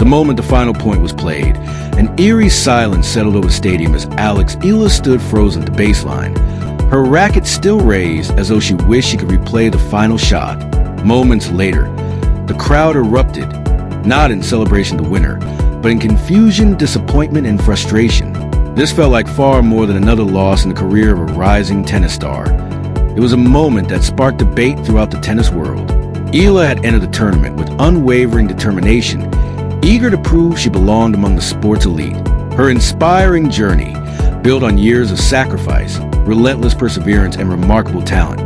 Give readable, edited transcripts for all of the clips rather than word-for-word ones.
moment the final point was played, an eerie silence settled over the stadium as Alex Eala stood frozen at the baseline, her racket still raised as though she wished she could replay the final shot. Moments later, the crowd erupted, not in celebration of the winner, but in confusion, disappointment, and frustration. This felt like far more than another loss in the career of a rising tennis star. It was a moment that sparked debate throughout the tennis world. Eala had entered the tournament with unwavering determination, eager to prove she belonged among the sport's elite. Her inspiring journey, built on years of sacrifice, relentless perseverance, and remarkable talent,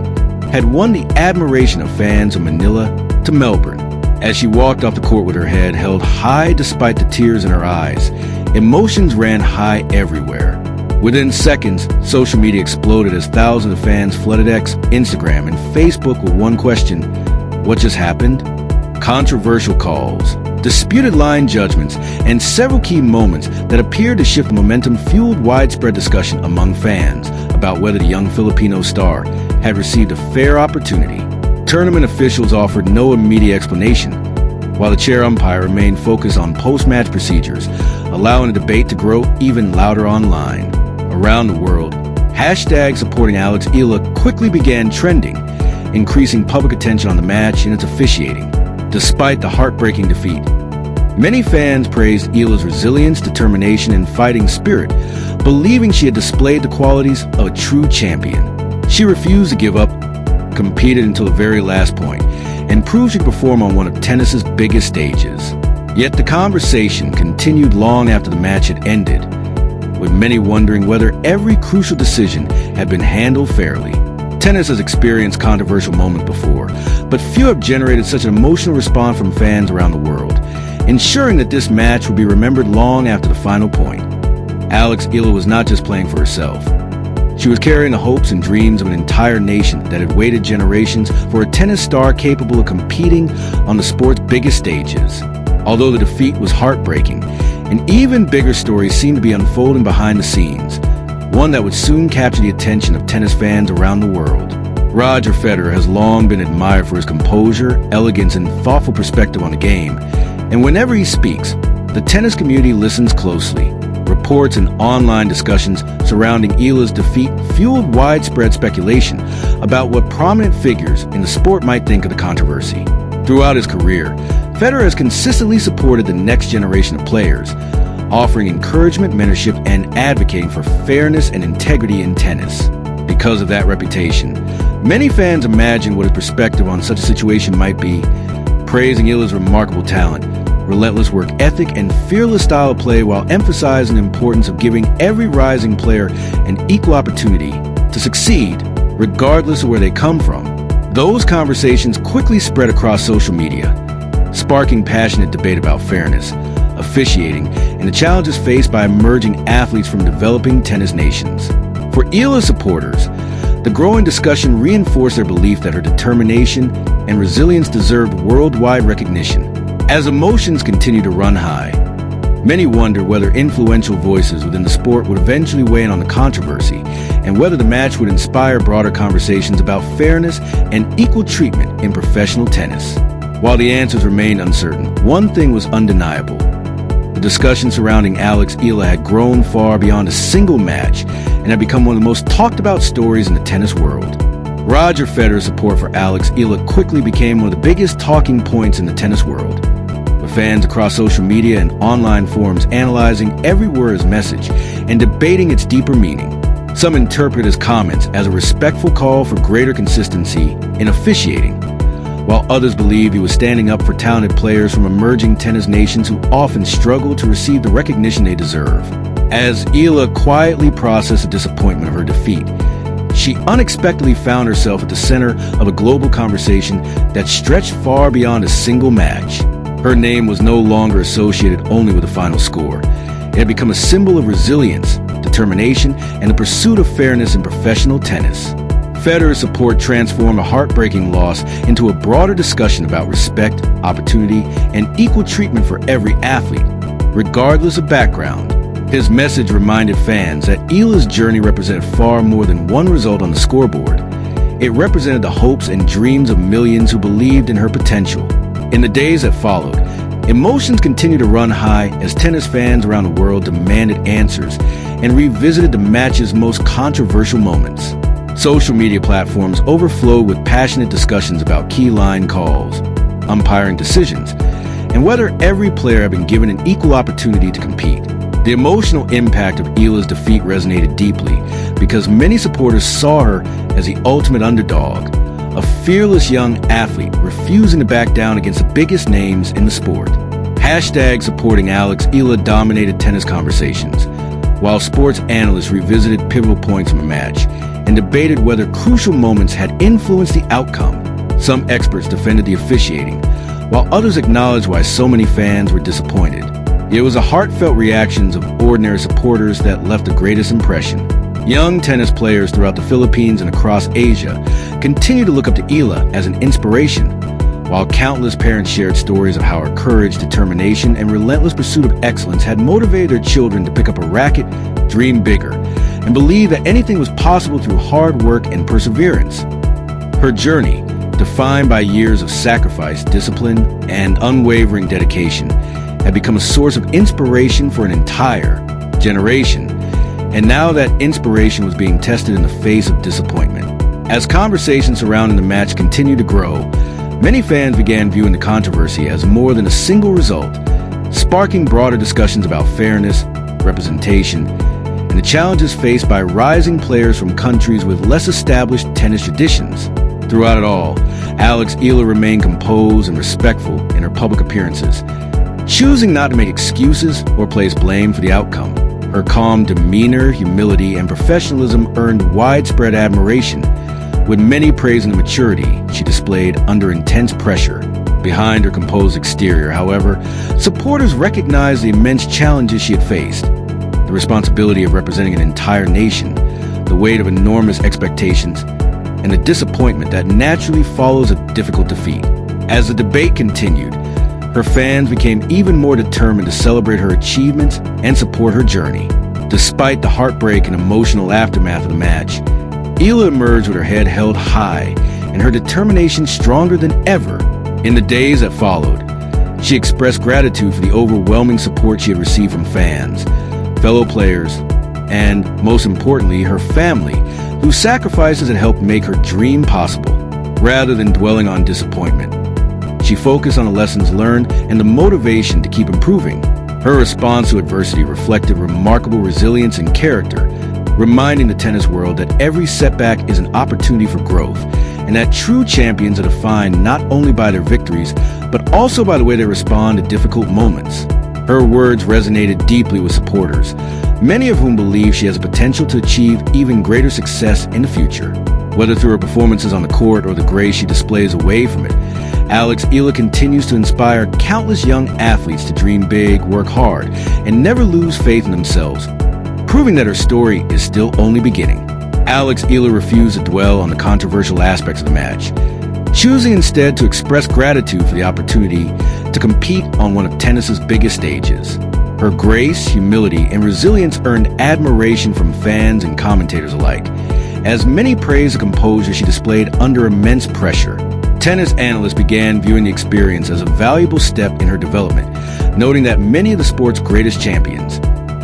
had won the admiration of fans from Manila to Melbourne. As she walked off the court with her head held high despite the tears in her eyes, emotions ran high everywhere. Within seconds, social media exploded as thousands of fans flooded X, Instagram, and Facebook with one question: what just happened? Controversial calls, disputed line judgments, and several key moments that appeared to shift momentum fueled widespread discussion among fans about whether the young Filipino star had received a fair opportunity. Tournament officials offered no immediate explanation, while the chair umpire remained focused on post-match procedures, allowing the debate to grow even louder online. Around the world, hashtags supporting Alex Eala quickly began trending, increasing public attention on the match and its officiating. Despite the heartbreaking defeat, many fans praised Eala's resilience, determination, and fighting spirit, believing she had displayed the qualities of a true champion. She refused to give up, competed until the very last point, and proved she could perform on one of tennis's biggest stages. Yet the conversation continued long after the match had ended, with many wondering whether every crucial decision had been handled fairly. Tennis has experienced controversial moments before, but few have generated such an emotional response from fans around the world, ensuring that this match will be remembered long after the final point. Alex Eala was not just playing for herself. She was carrying the hopes and dreams of an entire nation that had waited generations for a tennis star capable of competing on the sport's biggest stages. Although the defeat was heartbreaking, an even bigger story seemed to be unfolding behind the scenes, one that would soon capture the attention of tennis fans around the world. Roger Federer has long been admired for his composure, elegance, and thoughtful perspective on the game, and whenever he speaks, the tennis community listens closely. Reports and online discussions surrounding Eala's defeat fueled widespread speculation about what prominent figures in the sport might think of the controversy. Throughout his career, Federer has consistently supported the next generation of players, offering encouragement, mentorship, and advocating for fairness and integrity in tennis. Because of that reputation, many fans imagine what his perspective on such a situation might be, praising Eala's remarkable talent, relentless work ethic, and fearless style of play, while emphasizing the importance of giving every rising player an equal opportunity to succeed, regardless of where they come from. Those conversations quickly spread across social media, sparking passionate debate about fairness, officiating, and the challenges faced by emerging athletes from developing tennis nations. For Eala supporters, the growing discussion reinforced their belief that her determination and resilience deserved worldwide recognition. As emotions continue to run high, many wonder whether influential voices within the sport would eventually weigh in on the controversy, and whether the match would inspire broader conversations about fairness and equal treatment in professional tennis. While the answers remained uncertain, one thing was undeniable. The discussion surrounding Alex Eala had grown far beyond a single match and had become one of the most talked about stories in the tennis world. Roger Federer's support for Alex Eala quickly became one of the biggest talking points in the tennis world, with fans across social media and online forums analyzing every word of his message and debating its deeper meaning. Some interpret his comments as a respectful call for greater consistency in officiating, while others believe he was standing up for talented players from emerging tennis nations who often struggle to receive the recognition they deserve. As Eala quietly processed the disappointment of her defeat, she unexpectedly found herself at the center of a global conversation that stretched far beyond a single match. Her name was no longer associated only with the final score. It had become a symbol of resilience, determination, and the pursuit of fairness in professional tennis. Federer's support transformed a heartbreaking loss into a broader discussion about respect, opportunity, and equal treatment for every athlete, regardless of background. His message reminded fans that Eala's journey represented far more than one result on the scoreboard. It represented the hopes and dreams of millions who believed in her potential. In the days that followed, Emotions continued to run high as tennis fans around the world demanded answers and revisited the match's most controversial moments. Social media platforms overflowed with passionate discussions about key line calls, umpiring decisions, and whether every player had been given an equal opportunity to compete. The emotional impact of Eala's defeat resonated deeply because many supporters saw her as the ultimate underdog, a fearless young athlete refusing to back down against the biggest names in the sport. Hashtag supporting Alex Eala dominated tennis conversations, while sports analysts revisited pivotal points from a match and debated whether crucial moments had influenced the outcome. Some experts defended the officiating, while others acknowledged why so many fans were disappointed. It was the heartfelt reactions of ordinary supporters that left the greatest impression. Young tennis players throughout the Philippines and across Asia continue to look up to Eala as an inspiration, while countless parents shared stories of how her courage, determination, and relentless pursuit of excellence had motivated their children to pick up a racket, dream bigger, and believe that anything was possible through hard work and perseverance. Her journey, defined by years of sacrifice, discipline, and unwavering dedication, had become a source of inspiration for an entire generation. And now that inspiration was being tested in the face of disappointment. As conversations surrounding the match continued to grow, many fans began viewing the controversy as more than a single result, sparking broader discussions about fairness, representation, and the challenges faced by rising players from countries with less established tennis traditions. Throughout it all, Alex Eala remained composed and respectful in her public appearances, choosing not to make excuses or place blame for the outcome. Her calm demeanor, humility, and professionalism earned widespread admiration, with many praising the maturity she displayed under intense pressure. Behind her composed exterior, however, supporters recognized the immense challenges she had faced. The responsibility of representing an entire nation, the weight of enormous expectations, and the disappointment that naturally follows a difficult defeat. As the debate continued, her fans became even more determined to celebrate her achievements and support her journey. Despite the heartbreak and emotional aftermath of the match, Eala emerged with her head held high and her determination stronger than ever. In the days that followed, she expressed gratitude for the overwhelming support she had received from fans, fellow players, and, most importantly, her family, whose sacrifices had helped make her dream possible. Rather than dwelling on disappointment, she focused on the lessons learned and the motivation to keep improving. Her response to adversity reflected remarkable resilience and character, reminding the tennis world that every setback is an opportunity for growth, and that true champions are defined not only by their victories, but also by the way they respond to difficult moments. Her words resonated deeply with supporters, many of whom believe she has the potential to achieve even greater success in the future. Whether through her performances on the court or the grace she displays away from it, Alex Eala continues to inspire countless young athletes to dream big, work hard, and never lose faith in themselves, proving that her story is still only beginning. Alex Eala refused to dwell on the controversial aspects of the match, choosing instead to express gratitude for the opportunity to compete on one of tennis's biggest stages. Her grace, humility, and resilience earned admiration from fans and commentators alike, as many praised the composure she displayed under immense pressure. Tennis analysts began viewing the experience as a valuable step in her development, noting that many of the sport's greatest champions,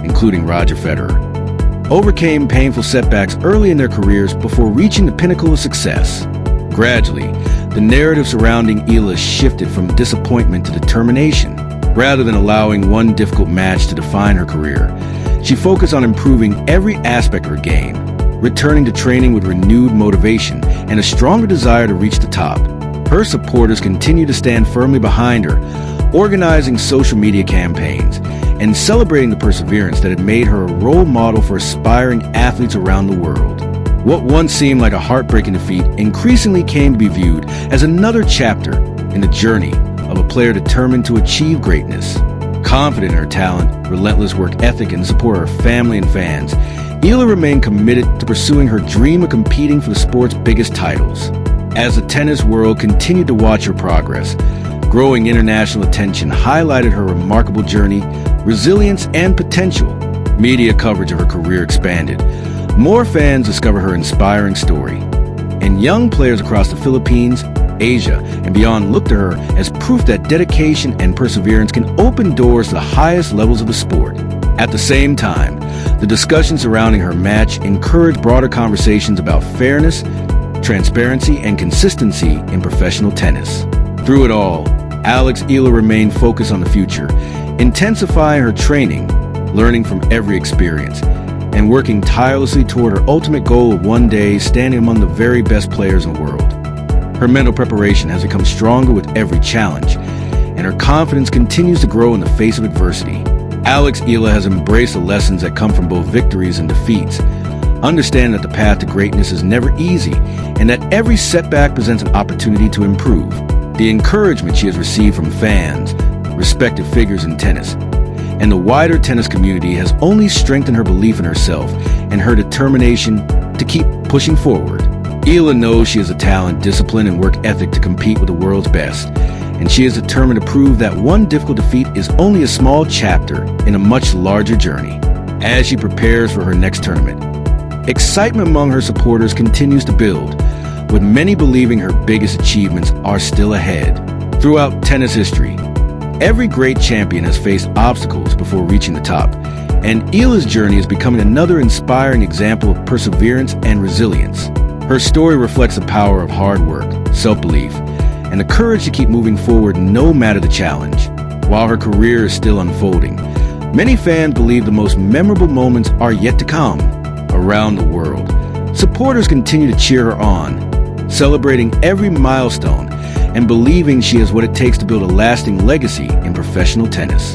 including Roger Federer, overcame painful setbacks early in their careers before reaching the pinnacle of success. Gradually, the narrative surrounding Eala shifted from disappointment to determination. Rather than allowing one difficult match to define her career, she focused on improving every aspect of her game, returning to training with renewed motivation and a stronger desire to reach the top. Her supporters continue to stand firmly behind her, organizing social media campaigns and celebrating the perseverance that had made her a role model for aspiring athletes around the world. What once seemed like a heartbreaking defeat increasingly came to be viewed as another chapter in the journey of a player determined to achieve greatness. Confident in her talent, relentless work ethic, and the support of her family and fans, Eala remained committed to pursuing her dream of competing for the sport's biggest titles. As the tennis world continued to watch her progress, growing international attention highlighted her remarkable journey, resilience, and potential. Media coverage of her career expanded. More fans discovered her inspiring story, and young players across the Philippines, Asia and beyond look to her as proof that dedication and perseverance can open doors to the highest levels of the sport. At the same time, the discussions surrounding her match encourage broader conversations about fairness, transparency, and consistency in professional tennis. Through it all, Alex Eala remained focused on the future, intensifying her training, learning from every experience, and working tirelessly toward her ultimate goal of one day standing among the very best players in the world. Her mental preparation has become stronger with every challenge, and her confidence continues to grow in the face of adversity. Alex Eala has embraced the lessons that come from both victories and defeats, understanding that the path to greatness is never easy and that every setback presents an opportunity to improve. The encouragement she has received from fans, respected figures in tennis, and the wider tennis community has only strengthened her belief in herself and her determination to keep pushing forward. Eala knows she has a talent, discipline, and work ethic to compete with the world's best, and she is determined to prove that one difficult defeat is only a small chapter in a much larger journey. As she prepares for her next tournament, excitement among her supporters continues to build, with many believing her biggest achievements are still ahead. Throughout tennis history, every great champion has faced obstacles before reaching the top, and Eala's journey is becoming another inspiring example of perseverance and resilience. Her story reflects the power of hard work, self-belief, and the courage to keep moving forward no matter the challenge. While her career is still unfolding, many fans believe the most memorable moments are yet to come. Around the world, supporters continue to cheer her on, celebrating every milestone and believing she has what it takes to build a lasting legacy in professional tennis.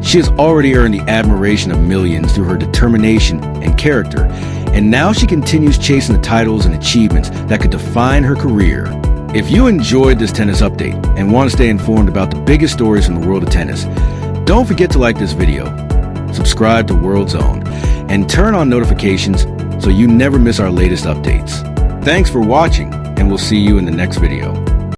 She has already earned the admiration of millions through her determination and character, and now she continues chasing the titles and achievements that could define her career. If you enjoyed this tennis update and want to stay informed about the biggest stories from the world of tennis, don't forget to like this video, subscribe to World Zone, and turn on notifications so you never miss our latest updates. Thanks for watching, and we'll see you in the next video.